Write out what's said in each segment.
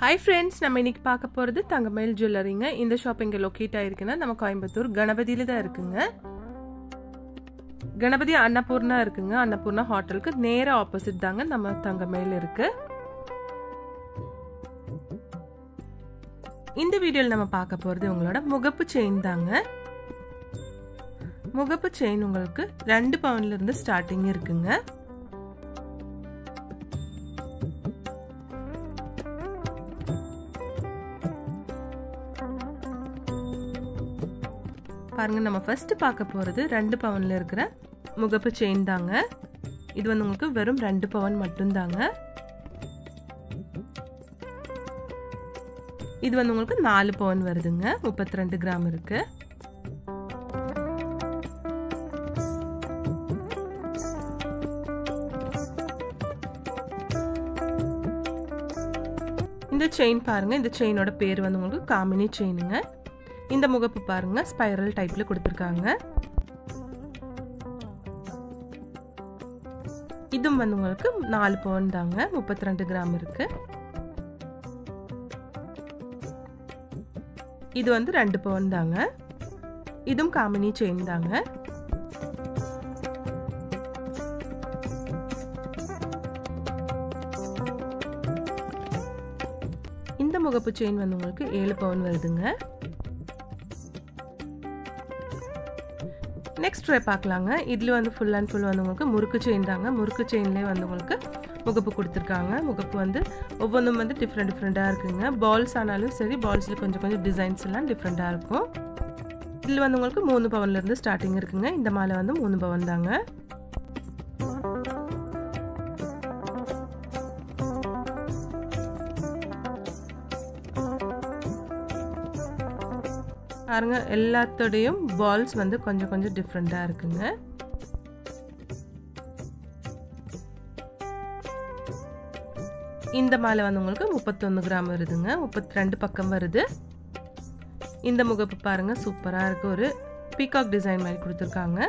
Hi friends, நம்ம இன்னைக்கு பார்க்க போறது தங்கமயில் ஜுவல்லரிங்க. இந்த ஷாப் எங்க லொகேட் ஆயிருக்குன்னா நம்ம கோயம்புத்தூர் கணபதியில தான் இருக்குங்க. கணபதி அன்னபூர்ணா இருக்குங்க. அன்னபூர்ணா ஹோட்டலுக்கு நேரா ஆப்போசிட் தாங்க நம்ம தங்கமயில் இருக்கு. இந்த வீடியோல நம்ம பார்க்க போறது உங்களோட முகப்பு செயின் தாங்க. முகப்பு செயின் உங்களுக்கு 2 பவுன்ல இருந்து ஸ்டார்டிங் இருக்குங்க. பாருங்க, நம்ம ஃபர்ஸ்ட் பார்க்க போறது 2 பவுன்ல இருக்கிற முகப்பு செயின் தாங்க. இது வந்து உங்களுக்கு வெறும் 2 பவுன் மட்டும் தாங்க. இது வந்து உங்களுக்கு 4 பவுன் வருதுங்க. 32 கிராம் இருக்கு. இந்த செயின் பாருங்க, இந்த செயினோட பேர் வந்து உங்களுக்கு காமினி செயினுங்க. இந்த முகப்பு பாருங்க, ஸ்பைரல் டைப்ல கொடுத்திருக்காங்க. இதுவும் வந்து உங்களுக்கு 4 பவுன் தாங்க. 32 கிராம் இருக்கு. இது வந்து 2 பவுன் தாங்க. இதுவும் காமினி செயின் தாங்க. இந்த முகப்பு செயின் வந்து உங்களுக்கு 7 பவுன் வருதுங்க. நெக்ஸ்ட் ட்ரை பார்க்கலாங்க. இதுல வந்து ஃபுல் அண்ட் ஃபுல் வந்து உங்களுக்கு முறுக்கு செயின் தாங்க. முறுக்கு செயின்லேயே வந்து உங்களுக்கு முகப்பு கொடுத்துருக்காங்க. முகப்பு வந்து ஒவ்வொன்றும் வந்து டிஃப்ரெண்ட்டாக இருக்குங்க. பால்ஸ் ஆனாலும் சரி, பால்ஸில் கொஞ்சம் டிசைன்ஸ் எல்லாம் டிஃப்ரெண்ட்டாக இருக்கும். இதில் வந்து உங்களுக்கு 3 பவுன்லேருந்து ஸ்டார்டிங் இருக்குங்க. இந்த மாலை வந்து 3 பவுன் தாங்க. பாருங்க, எல்லாத்தோடையும் பால்ஸ் வந்து கொஞ்சம் டிஃப்ரெண்டா இருக்குங்க. இந்த மாலை வந்து உங்களுக்கு 31 கிராம் வருதுங்க. 32 பக்கம் வருது. இந்த முகப்பு பாருங்க, சூப்பரா இருக்கு. ஒரு பீகாக் டிசைன் மாதிரி கொடுத்துருக்காங்க.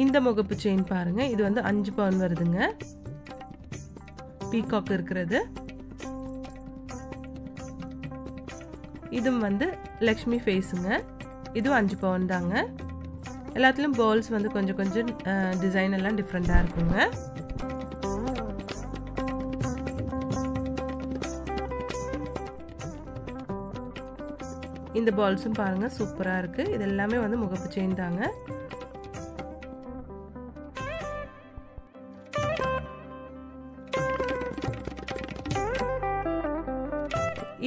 இந்த முகப்பு செயின் பாருங்க, இது வந்து 5 பவுன் வருதுங்க. பீகாக் இருக்கிறது. இதுவும் வந்து லக்ஷ்மி ஃபேஸுங்க. இதுவும் 5 பவுன் தாங்க. எல்லாத்துலயும் பால்ஸ் வந்து கொஞ்சம் டிசைன் எல்லாம் டிஃப்ரெண்டா இருக்குங்க. இந்த பால்ஸும் பாருங்க, சூப்பரா இருக்கு. இது எல்லாமே வந்து முகப்பு செயின் தாங்க.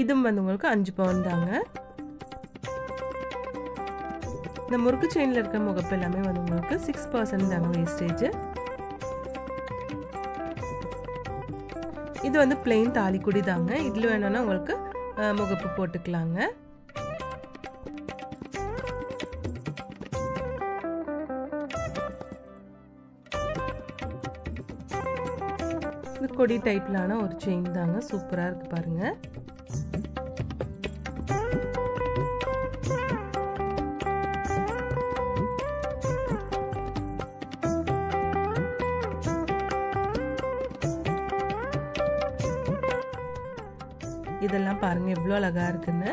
இதுவும் வந்து உங்களுக்கு 5 பவுன் தாங்க. இந்த முறுக்கு செயின்ல இருக்க முகப்பு எல்லாமே வந்து உங்களுக்கு 6% தாங்க வேஸ்டேஜ். இது வந்து பிளெயின் தாலிக்குடி தாங்க. இதுல வேணும்னா உங்களுக்கு முகப்பு போட்டுக்கலாங்க. இந்த கொடி டைப்லான ஒரு செயின் தாங்க. சூப்பரா இருக்கு பாருங்க. இதெல்லாம் பாருங்க எவ்வளவு அழகா இருக்குன்னு.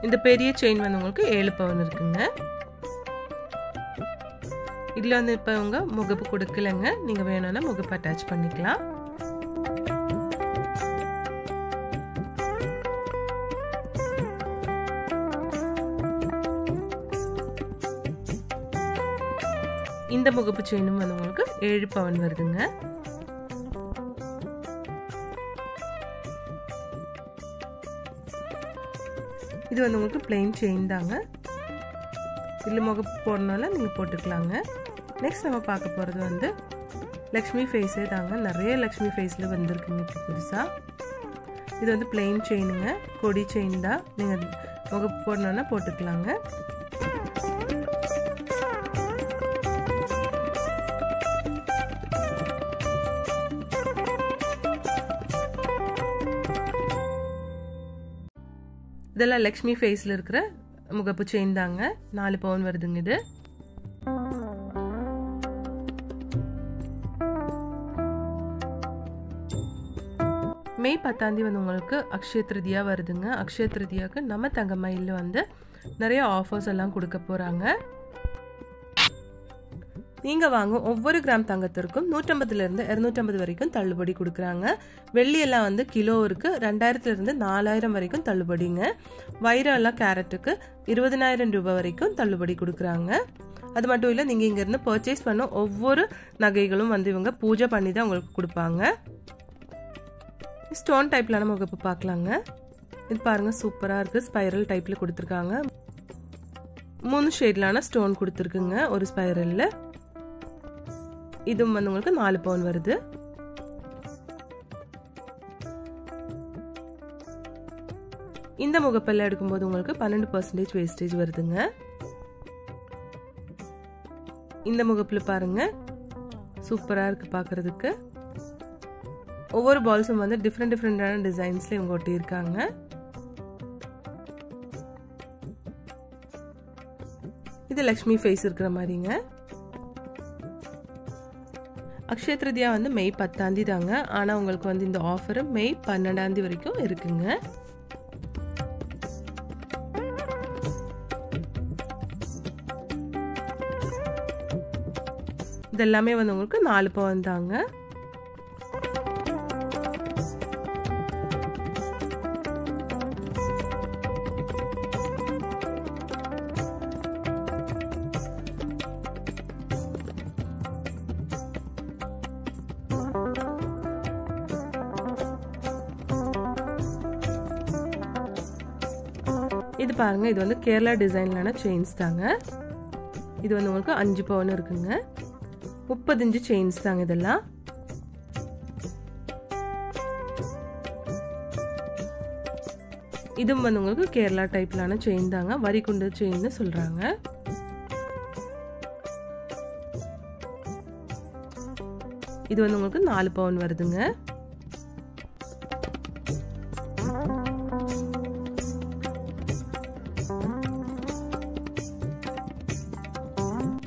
இந்த பெரிய செயின் வந்து உங்களுக்கு 7 பவுன் இருக்குங்க. இதுல வந்து இப்ப உங்க முகப்பு கொடுக்கலங்க. நீங்க வேணும்னா முகப்பு அட்டாச் பண்ணிக்கலாம். இந்த முகப்பு செயினும் வந்து உங்களுக்கு 7 பவுன் வருதுங்க. இது வந்து உங்களுக்கு பிளெயின் செயின் தாங்க. இதுல முகப்பு போடணும்னா நீங்க போட்டுக்கலாங்க. நெக்ஸ்ட் நம்ம பார்க்க போறது வந்து லக்ஷ்மி ஃபேஸே தாங்க. நிறைய லக்ஷ்மி ஃபேஸ்ல வந்திருக்குங்க இப்போ புதுசா. இது வந்து பிளெயின் செயினுங்க. கொடி செயின் தான். நீங்க முகப்பு போடணும்னா போட்டுக்கலாங்க. இதெல்லாம் லக்ஷ்மி ஃபேஸில் இருக்கிற முகப்பு செயின் தாங்க. 4 பவுன் வருதுங்க இது. மே 10ஆம் தேதி வந்து உங்களுக்கு அக்ஷய திருதியா வருதுங்க. அக்ஷய திருதியாவுக்கு நம்ம தங்கமயிலில் வந்து நிறைய ஆஃபர்ஸ் எல்லாம் கொடுக்க போகிறாங்க. நீங்கள் வாங்க ஒவ்வொரு கிராம் தங்கத்திற்கும் 150லேருந்து 250 வரைக்கும் தள்ளுபடி கொடுக்குறாங்க. வெள்ளியெல்லாம் வந்து கிலோவிற்கு 2000லேருந்து 4000 வரைக்கும் தள்ளுபடிங்க. வைரம் எல்லாம் கேரட்டுக்கு 20000 ரூபாய் வரைக்கும் தள்ளுபடி கொடுக்குறாங்க. அது மட்டும் இல்லை, நீங்கள் இங்கேருந்து பர்ச்சேஸ் பண்ண ஒவ்வொரு நகைகளும் வந்து இவங்க பூஜை பண்ணி தான் உங்களுக்கு கொடுப்பாங்க. ஸ்டோன் டைப்லான முகப்பு பார்க்கலாங்க. இது பாருங்கள், சூப்பராக இருக்குது. ஸ்பைரல் டைப்பில் கொடுத்துருக்காங்க. 3 ஷேட்லான ஸ்டோன் கொடுத்துருக்குங்க ஒரு ஸ்பைரலில். இதுவும் வந்து உங்களுக்கு 4 பவுன் வருது. இந்த முகப்பெல்லாம் எடுக்கும்போது உங்களுக்கு 12% வேஸ்டேஜ் வருதுங்க. இந்த முகப்பில் பாருங்க, சூப்பராக இருக்கு பார்க்கறதுக்கு. ஒவ்வொரு பால்ஸும் வந்து டிஃப்ரெண்டான டிசைன்ஸ்ல இவங்க ஒட்டியிருக்காங்க. இது லக்ஷ்மி ஃபேஸ் இருக்கிற மாதிரிங்க. அக்ஷய திருதியா வந்து மே 10ஆம் தேதி தாங்க. ஆனால் உங்களுக்கு வந்து இந்த ஆஃபர் மே 12ஆம் தேதி வரைக்கும் இருக்குங்க. இதெல்லாமே வந்து உங்களுக்கு 4 பவுன் தாங்க. இது பாருங்க, இது வந்து கேரளா டிசைன்லான செயின்ஸ் தாங்க. இது வந்து உங்களுக்கு 5 பவுன் இருக்குங்க. 30 இன்ச்சு செயின்ஸ் தாங்க இதெல்லாம். இதுவும் வந்து உங்களுக்கு கேரளா டைப்லான செயின் தாங்க. வரிக்குண்டு செயின்னு சொல்றாங்க. இது வந்து உங்களுக்கு 4 பவுன் வருதுங்க.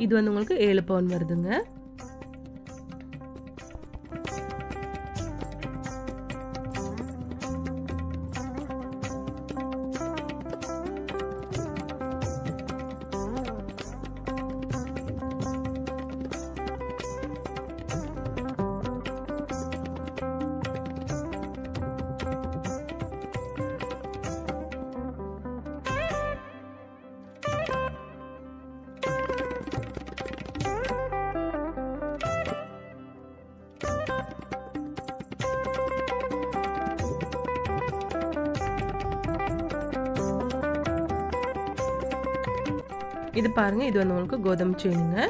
இது வந்து உங்களுக்கு 7 பவுன் வருதுங்க. இது பாருங்க, இது வந்து உங்களுக்கு கோதுமை செயினுங்க.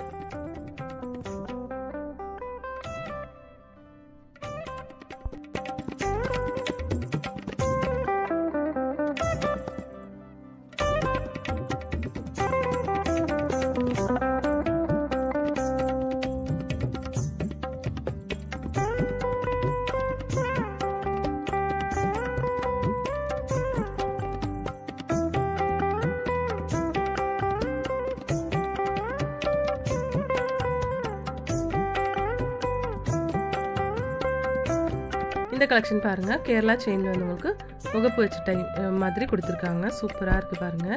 இந்த கலெக்ஷன் பாருங்க, கேரளா செயின்ல வந்து உங்களுக்கு முகப்பு வச்ச மாதிரி கொடுத்துருக்காங்க. சூப்பரா இருக்கு பாருங்க.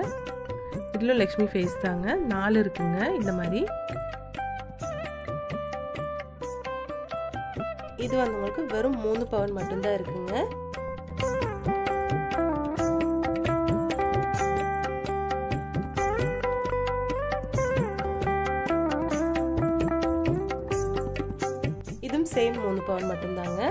இதுல லக்ஷ்மி ஃபேஸ் தாங்க. 4 இருக்குங்க இந்த மாதிரி. இது வந்து உங்களுக்கு வெறும் 3 பவுன் மட்டும்தான் இருக்குங்க. இதுவும் சேம் 3 பவுன் மட்டும்தாங்க.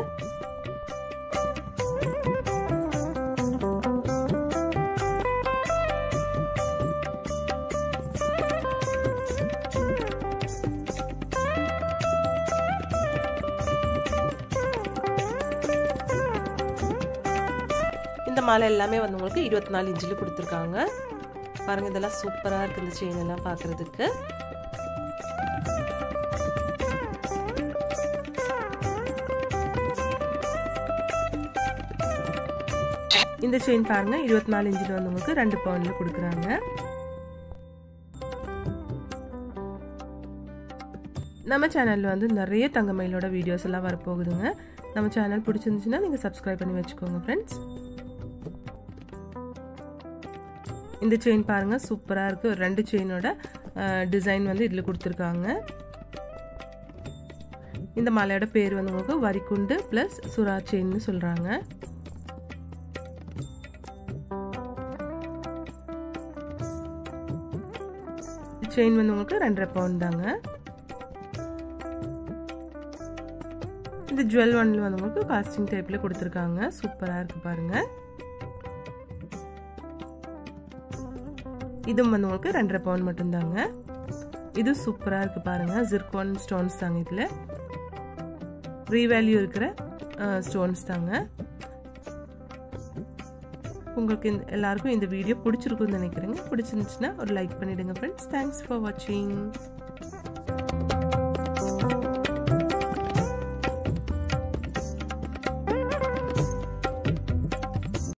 இந்த மாலை எல்லாமே வந்து உங்களுக்கு 24 இன்ச்சில் கொடுத்துருக்காங்க. பாருங்க, இதெல்லாம் சூப்பராக இருக்கு. இந்த செயின் எல்லாம் பார்க்கறதுக்கு இந்த செயின் பாருங்க 24 இன்ச்சில் வந்து உங்களுக்கு 2 பவுன்ல கொடுக்குறாங்க. நம்ம சேனல்ல வந்து நிறைய தங்கமயிலோட வீடியோஸ் எல்லாம் வரப்போகுதுங்க. நம்ம சேனல் பிடிச்சிருந்துச்சுன்னா நீங்க சப்ஸ்கிரைப் பண்ணி வச்சுக்கோங்க ஃப்ரெண்ட்ஸ். இந்த செயின் பாருங்க சூப்பரா இருக்கு. ஒரு 2 செயினோட டிசைன் வந்து இதுல கொடுத்துருக்காங்க. இந்த மாலையோட பேர் வந்து உங்களுக்கு வரிக்குண்டு பிளஸ் சுறா செயின்னு சொல்றாங்க. செயின் வந்து உங்களுக்கு 2.5 பவுன் தாங்க. இந்த ஜுவல் ஒன்ல வந்து உங்களுக்கு காஸ்டிங் டைப்ல கொடுத்துருக்காங்க. சூப்பரா இருக்கு பாருங்க. இதுவும் வந்து உங்களுக்கு 2.5 பவுன் மட்டும் தாங்க. இது சூப்பரா இருக்கு பாருங்க. ஜிர்கான் ஸ்டோன்ஸ் தாங்க இதுல. ரீவேல்யூ இருக்கிற ஸ்டோன்ஸ் தாங்க. உங்களுக்கு எல்லாருக்கும் இந்த வீடியோ பிடிச்சிருக்கும்னு நினைக்கிறேங்க. பிடிச்சிருந்துச்சுன்னா ஒரு லைக் பண்ணிடுங்க ஃப்ரெண்ட்ஸ். தேங்க்ஸ் ஃபார் வாட்சிங்.